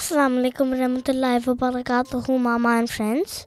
Assalamu alaikum warahmatullahi wabarakatuh, Mama and friends.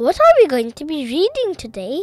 What are we going to be reading today?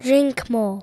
Drink more.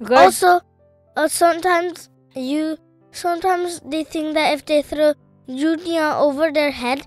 Also, sometimes they think that if they throw jutiya over their head,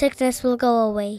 sickness will go away.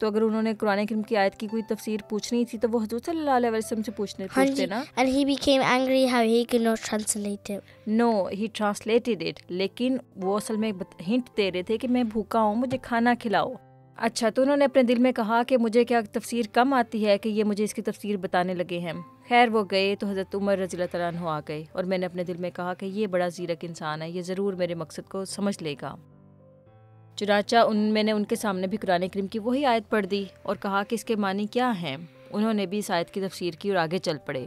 تو اگر انہوں نے قرآن کریم کی آیت کی کوئی تفسیر پوچھنی تھی تو وہ حضور صلی اللہ علیہ وسلم سے پوچھتے نا. And he became angry how he could not translate it. No, he translated it. لیکن وہ اصل میں ہنٹ دے رہے تھے کہ میں بھوکا ہوں, مجھے کھانا کھلاؤ. اچھا, تو انہوں نے اپنے دل میں کہا کہ مجھے کیا تفسیر کم آتی ہے کہ یہ مجھے اس کی تفسیر بتانے لگے ہیں. خیر وہ گئے تو حضرت عمر رضی اللہ تعالیٰ عنہ آ گئے, اور میں نے اپنے دل میں کہا کہ یہ بڑا زیرک انسان ہے, یہ ضرور میرے مقصد کو سمجھ لے گا. چنانچہ میں نے ان کے سامنے بھی قرآن کریم کی وہی آیت پڑھ دی اور کہا کہ اس کے معنی کیا ہیں. انہوں نے بھی اس آیت کی تفسیر کی اور آگے چل پڑے.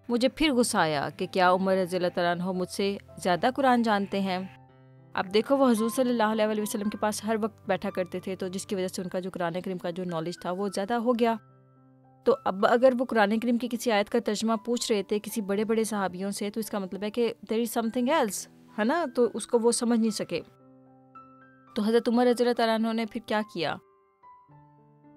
مجھے پھر غصہ آیا کہ کیا عمر رضی اللہ تعالیٰ عنہ مجھ سے زیادہ قرآن جانتے ہیں. اب دیکھو, وہ حضور صلی اللہ علیہ وسلم کے پاس ہر وقت بیٹھا کرتے تھے, تو جس کی وجہ سے ان کا جو قرآن کریم کا جو نالج تھا وہ زیادہ ہو گیا. تو اب اگر وہ قرآن کریم کی کسی آیت کا ترجمہ پوچھ رہے تھے کسی بڑے بڑے صحابیوں سے, تو اس کا مطلب ہے کہ there is something else, ہے نا, تو اس کو وہ سمجھ نہیں سکے. تو حضرت عمر رضی اللہ تعالیٰ عنہ نے پھر کیا کیا,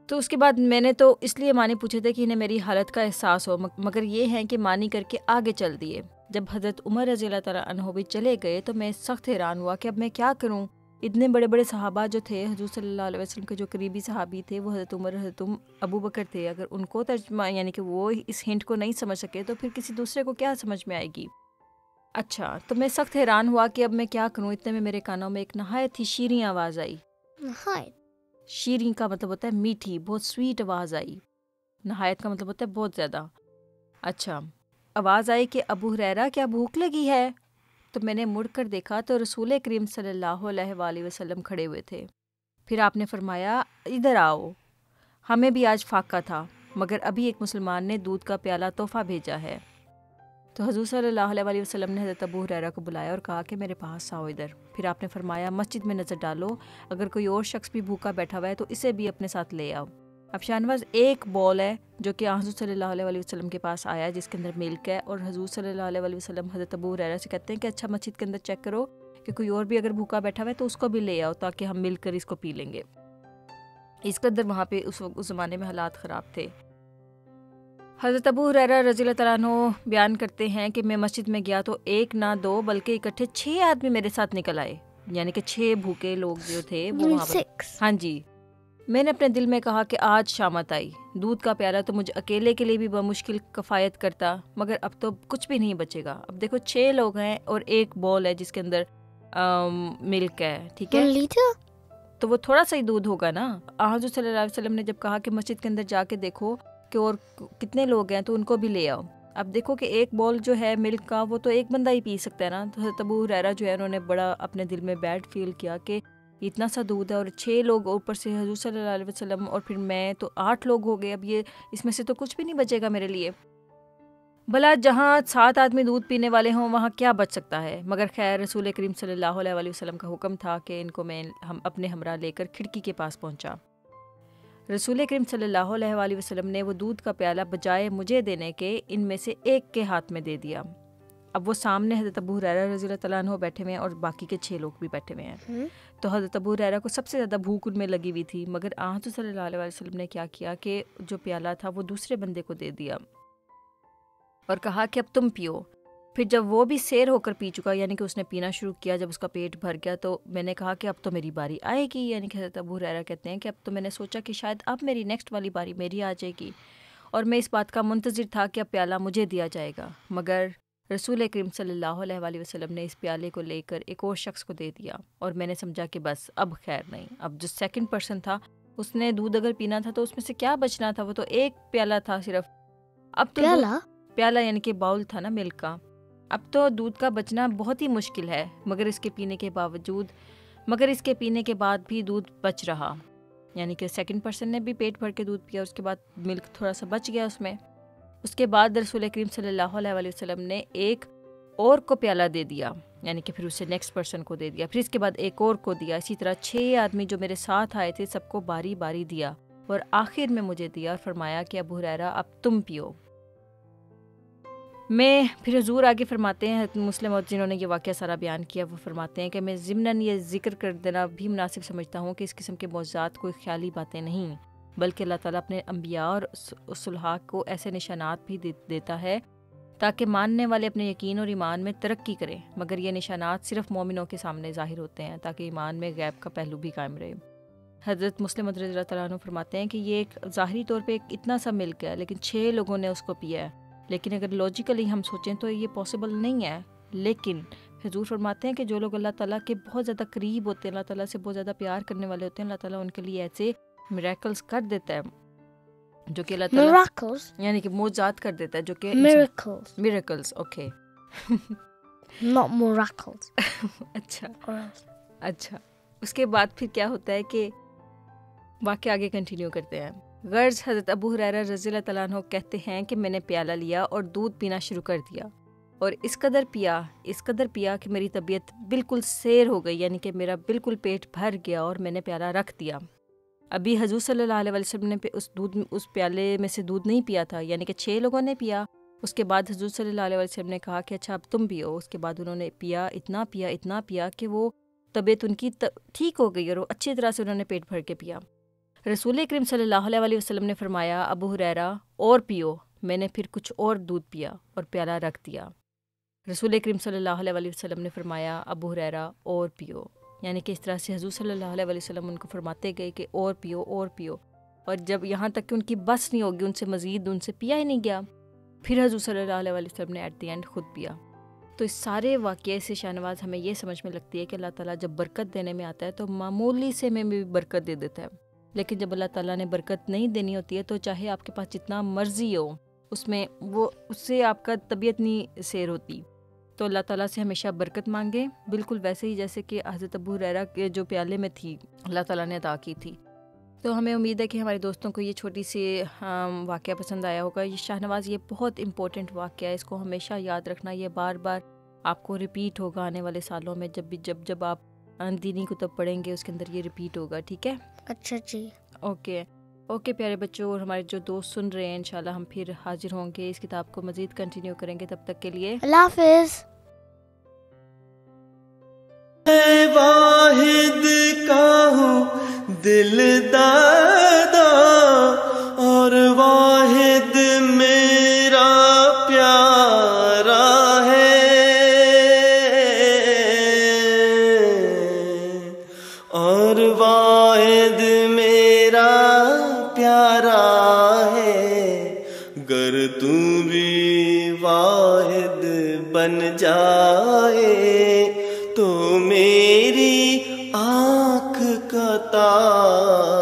تو اس کے بعد میں نے تو اس لیے معنی پوچھے تھے کہ انہیں میری حالت کا احساس ہو, مگر یہ ہیں کہ معنی کر کے آگے چل دیے. جب حضرت عمر رضی اللہ تعالیٰ عنہ بھی چلے گئے تو میں سخت حیران ہوا کہ اب میں کیا کروں. اتنے بڑے بڑے صحابہ جو تھے, حضور صلی اللہ علیہ وسلم کے جو قریبی صحابی تھے وہ حضرت عمر, حضرت ابو بکر تھے, اگر ان کو ترجمہ یعنی کہ وہ اس ہنٹ کو نہیں سمجھ سکے تو پھر کسی دوسرے کو کیا سمجھ میں آئے گی. اچھا, تو میں سخت حیران ہوا کہ اب میں کیا کروں. اتنے میں میرے کانوں میں ایک نہایت ہی شیریں آواز آئی. شیریں کا مطلب ہوتا ہے میٹھی, بہت سویٹ آواز آئی. نہایت کا مطلب ہوتا ہے بہت زیادہ. اچھا, آواز آئی کہ ابو ہریرہ کیا بھوک لگی ہے. تو میں نے مڑ کر دیکھا تو رسول کریم صلی اللہ علیہ وآلہ وسلم کھڑے ہوئے تھے. پھر آپ نے فرمایا ادھر آؤ, ہمیں بھی آج فاقہ تھا, مگر ابھی ایک مسلمان نے دودھ کا پیالہ تحفہ بھیجا ہے. تو حضور صلی اللہ علیہ وآلہ وسلم نے حضرت ابو ہریرہ کو بلایا اور کہا کہ میرے پاس آؤ ادھر. پھر آپ نے فرمایا مسجد میں نظر ڈالو, اگر کوئی اور شخص بھی بھوکا بیٹھا ہوا ہے تو اسے بھی اپنے ساتھ لے آؤ. اب شاہنواز, ایک بول ہے جو کہ حضور صلی اللہ علیہ وسلم کے پاس آیا جس کے اندر ملک ہے, اور حضور صلی اللہ علیہ وسلم حضرت ابو ہریرہ سے کہتے ہیں کہ اچھا مسجد کے اندر چیک کرو کہ کوئی اور بھی اگر بھوکا بیٹھا ہوا ہے تو اس کو بھی لے آؤ تاکہ ہم مل کر اس کو پی لیں گے. اس کے اندر وہاں پہ اس زمانے میں حالات خراب تھے. حضرت ابو ہریرہ رضی اللہ تعالیٰ عنہ بیان کرتے ہیں کہ میں مسجد میں گیا تو ایک نہ دو بلکہ اکٹھے 6 آدمی میرے ساتھ نکل آئے, یعنی کہ 6 بھوکے لوگ جو تھے وہ وہاں پر. ہاں جی, میں نے اپنے دل میں کہا کہ آج شامت آئی. دودھ کا پیالہ تو مجھے اکیلے کے لیے بھی بمشکل کفایت کرتا, مگر اب تو کچھ بھی نہیں بچے گا. اب دیکھو 6 لوگ ہیں اور ایک بول ہے جس کے اندر ملک ہے, ٹھیک ہے, تو وہ تھوڑا سا ہی دودھ ہوگا نا. حضور صلی اللہ علیہ وسلم نے جب کہا کہ مسجد کے اندر جا کے دیکھو کہ اور کتنے لوگ ہیں تو ان کو بھی لے آؤ. اب دیکھو کہ ایک بول جو ہے ملک کا وہ تو ایک بندہ ہی پی سکتا ہے نا. تو حضرت ابو ہریرہ جو ہے انہوں نے بڑا اپنے دل میں بیڈ فیل کیا کہ اتنا سا دودھ ہے اور 6 لوگ اوپر سے حضور صلی اللہ علیہ وسلم اور پھر میں, تو 8 لوگ ہو گئے. اب یہ اس میں سے تو کچھ بھی نہیں بچے گا میرے لیے. بھلا جہاں 7 آدمی دودھ پینے والے ہوں وہاں کیا بچ سکتا ہے. مگر خیر رسول کریم صلی اللہ علیہ وسلم کا حکم تھا کہ ان کو میں اپنے ہمراہ لے کر کھڑکی کے پاس پہنچا. رسول کریم صلی اللہ علیہ وسلم نے وہ دودھ کا پیالہ بجائے مجھے دینے کے ان میں سے ایک کے ہاتھ میں دے دیا. اب وہ سامنے حضرت ابو ہریرہ رضی اللہ تعالیٰ عنہ بیٹھے ہوئے ہیں اور باقی کے 6 لوگ بھی بیٹھے ہوئے ہیں. تو حضرت ابو ہریرہ کو سب سے زیادہ بھوک ان میں لگی ہوئی تھی, مگر حضرت صلی اللہ علیہ وسلم نے کیا کیا کہ جو پیالہ تھا وہ دوسرے بندے کو دے دیا اور کہا کہ اب تم پیو. پھر جب وہ بھی سیر ہو کر پی چکا, یعنی کہ اس نے پینا شروع کیا, جب اس کا پیٹ بھر گیا تو میں نے کہا کہ اب تو میری باری آئے گی. یعنی کہ حضرت ابو ہریرہ کہتے ہیں کہ اب تو میں نے سوچا کہ شاید اب میری نیکسٹ والی باری میری آ جائے گی, اور میں اس بات کا منتظر تھا کہ اب پیالہ مجھے دیا جائے گا. مگر رسول کریم صلی اللہ علیہ وسلم نے اس پیالے کو لے کر ایک اور شخص کو دے دیا, اور میں نے سمجھا کہ بس اب خیر نہیں. اب جو سیکنڈ پرسن تھا اس نے دودھ اگر پینا تھا تو اس میں سے کیا بچنا تھا, وہ تو ایک پیالہ تھا صرف. اب تو پیالہ یعنی کہ باؤل تھا نا ملک کا. اب تو دودھ کا بچنا بہت ہی مشکل ہے, مگر اس کے پینے کے بعد بھی دودھ بچ رہا. یعنی کہ سیکنڈ پرسن نے بھی پیٹ بھر کے دودھ پیا, اس کے بعد ملک تھوڑا سا بچ گیا اس میں. اس کے بعد رسول کریم صلی اللہ علیہ وسلم نے ایک اور کو پیالہ دے دیا, یعنی کہ پھر اسے نیکسٹ پرسن کو دے دیا, پھر اس کے بعد ایک اور کو دیا. اسی طرح 6 آدمی جو میرے ساتھ آئے تھے سب کو باری باری دیا, اور آخر میں مجھے دیا اور فرمایا کہ ابو ہریرہ اب تم پیو. میں پھر حضور آگے فرماتے ہیں, مسلم اور جنہوں نے یہ واقعہ سارا بیان کیا وہ فرماتے ہیں کہ میں ضمناً یہ ذکر کر دینا بھی مناسب سمجھتا ہوں کہ اس قسم کے معجزات کوئی خیالی باتیں نہیں, بلکہ اللہ تعالیٰ اپنے انبیاء اور صلحاء کو ایسے نشانات بھی دیتا ہے تاکہ ماننے والے اپنے یقین اور ایمان میں ترقی کریں. مگر یہ نشانات صرف مومنوں کے سامنے ظاہر ہوتے ہیں تاکہ ایمان میں غیب کا پہلو بھی قائم رہے. حضرت مسلم رضی اللہ تعالیٰ عنہ فرماتے ہیں کہ یہ ایک ظاہری طور پہ اتنا سا ملک ہے لیکن 6 لوگوں نے اس کو پیا ہے، لیکن اگر لاجیکلی ہم سوچیں تو یہ پاسبل نہیں ہے. لیکن حضور فرماتے ہیں کہ جو لوگ اللہ تعالیٰ کے بہت زیادہ قریب ہوتے ہیں، اللہ تعالیٰ سے بہت زیادہ پیار کرنے والے ہوتے ہیں، اللہ تعالیٰ ان کے لیے ایسے میریکلز کر دیتا ہے جو کہ اللہ تعالیٰ Miracles. یعنی کہ معجزات کر دیتا ہے جو کہ Miracles. Miracles. Okay Not miracles. اچھا Or else. اچھا. اس کے بعد پھر کیا ہوتا ہے کہ واقعہ آگے کنٹینیو کرتے ہیں. غرض حضرت ابو ہریرہ رضی اللہ تعالیٰ عنہ کہتے ہیں کہ میں نے پیالہ لیا اور دودھ پینا شروع کر دیا اور اس قدر پیا کہ میری طبیعت بالکل سیر ہو گئی، یعنی کہ میرا بالکل پیٹ بھر گیا اور میں نے پیالہ رکھ دیا. ابھی حضور صلی اللہ علیہ وسلم نے اس پیالے میں سے دودھ نہیں پیا تھا، یعنی کہ 6 لوگوں نے پیا. اس کے بعد حضور صلی اللہ علیہ وسلم نے کہا کہ اچھا اب تم پیو. اس کے بعد انہوں نے اتنا پیا کہ وہ طبیعت ان کی ٹھیک ہو گئی اور وہ اچھی طرح سے انہوں نے پیٹ بھر کے پیا. رسول کریم صلی اللہ علیہ وسلم نے فرمایا ابو ہریرہ اور پیو. میں نے پھر کچھ اور دودھ پیا اور پیالہ رکھ دیا. رسول کریم صلی اللہ علیہ وسلم نے فرمایا ابو ہریرہ اور پیو، یعنی کہ اس طرح سے حضور صلی اللہ علیہ وسلم ان کو فرماتے گئے کہ اور پیو اور پیو، اور جب یہاں تک کہ ان کی بس نہیں ہوگی ان سے مزید ان سے پیا ہی نہیں گیا، پھر حضور صلی اللہ علیہ وسلم نے ایٹ دی اینڈ خود پیا. تو اس سارے واقعے سے شاہنواز ہمیں یہ سمجھ میں لگتی ہے کہ اللہ تعالیٰ جب برکت دینے میں آتا ہے تو معمولی سے میں بھی برکت دے دیتا ہے، لیکن جب اللہ تعالیٰ نے برکت نہیں دینی ہوتی ہے تو چاہے آپ کے پاس جتنا مرضی ہو اس سے آپ کا طبیعت نہیں سیر ہوتی. تو اللہ تعالیٰ سے ہمیشہ برکت مانگیں، بالکل ویسے ہی جیسے کہ حضرت ابو ہریرہ کے جو پیالے میں تھی اللہ تعالیٰ نے عطا کی تھی. تو ہمیں امید ہے کہ ہمارے دوستوں کو یہ چھوٹی سی واقعہ پسند آیا ہوگا. یہ شاہنواز یہ بہت امپورٹنٹ واقعہ ہے، اس کو ہمیشہ یاد رکھنا. یہ بار بار آپ کو ریپیٹ ہوگا آنے والے سالوں میں، جب آپ دینی کتب پڑھیں گے اس کے اندر یہ ریپیٹ ہوگا. ٹھیک ہے؟ اچھا جی. اوکے پیارے بچوں، اور ہمارے جو دوست سن رہے ہیں انشاءاللہ ہم پھر حاضر ہوں گے، اس کتاب کو مزید کنٹینیو کریں گے. تب تک کے لیے اللہ حافظ. واحد کا ہوں دل دادا اور واحد میرا پیارا ہے، اور واحد میرا پیارا ہے. گر تو بھی واحد بن جائے تو میری آنکھ کا تارا